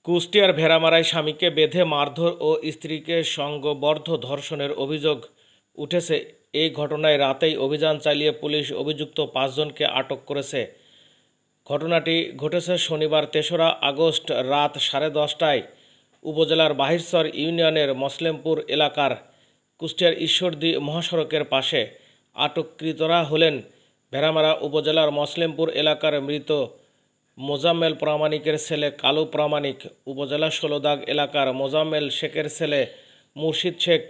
কুষ্টিয়ার ভেড়ামারায় স্বামীকে বেঁধে মারধর ও স্ত্রীকে সংঘবদ্ধ ধর্ষণের অভিযোগ উঠেছে। এই ঘটনায় রাতেই অভিযান চালিয়ে পুলিশ অভিযুক্ত 5 জনকে আটক করেছে। ঘটনাটি ঘটেছে শনিবার 3রা আগস্ট রাত 10:30টায় উপজেলার বাহিরচর ইউনিয়নের মসলেমপুর এলাকার কুষ্টিয়ার ঈশ্বরদী মহাসড়কের পাশে। আটককৃতরা হলেন ভেড়ামারা উপজেলার মসলেমপুর এলাকার মৃত মোজাম্মেল প্রামাণিকের ছেলে কালু প্রামাণিক, উপজেলা 16 দাগ এলাকার মোজাম্মেল শেখের ছেলে মুর্শিদ শেখ,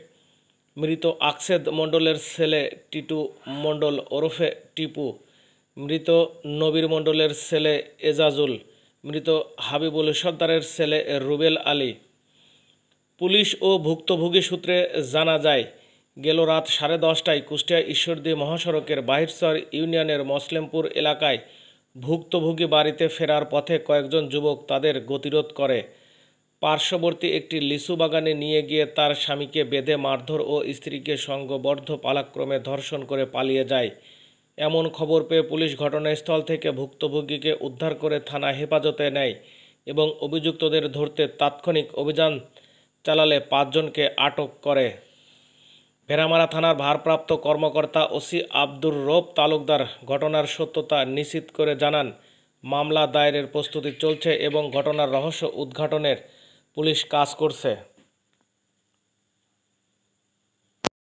মৃত আকসেদ মণ্ডলের ছেলে টিটু মণ্ডল ওরফে টিপু, মৃত নবীর মণ্ডলের ছেলে এজাজুল, মৃত হাবিবুল সর্দারের ছেলে রুবেল আলী। পুলিশ ও ভুক্তভোগী সূত্রে জানা যায়, গেল রাত 10:30টায় কুষ্টিয়া ঈশ্বরদী মহাসড়কের বাহিরচর ইউনিয়নের মসলেমপুর এলাকায় ভুক্তভোগী বাড়িতে ফেরার পথে কয়েকজন যুবক তাদের গতিরোধ করে পার্শ্ববর্তী একটি লিচু বাগানে নিয়ে গিয়ে তার স্বামীকে বেঁধে মারধর ও স্ত্রীকে সংঘবদ্ধ পালাক্রমে ধর্ষণ করে পালিয়ে যায়। এমন খবর পেয়ে পুলিশ ঘটনাস্থল থেকে ভুক্তভোগীকে উদ্ধার করে থানা হেফাজতে নেয় এবং অভিযুক্তদের ধরতে তাৎক্ষণিক অভিযান চালালে 5 জনকে আটক করে। ভেড়ামারা থানার ভারপ্রাপ্ত কর্মকর্তা ওসি আব্দুর রব তালুকদার ঘটনার সত্যতা নিশ্চিত করে জানান, মামলা দায়েরের প্রস্তুতি চলছে এবং ঘটনার রহস্য উদ্ঘাটনের পুলিশ কাজ করছে।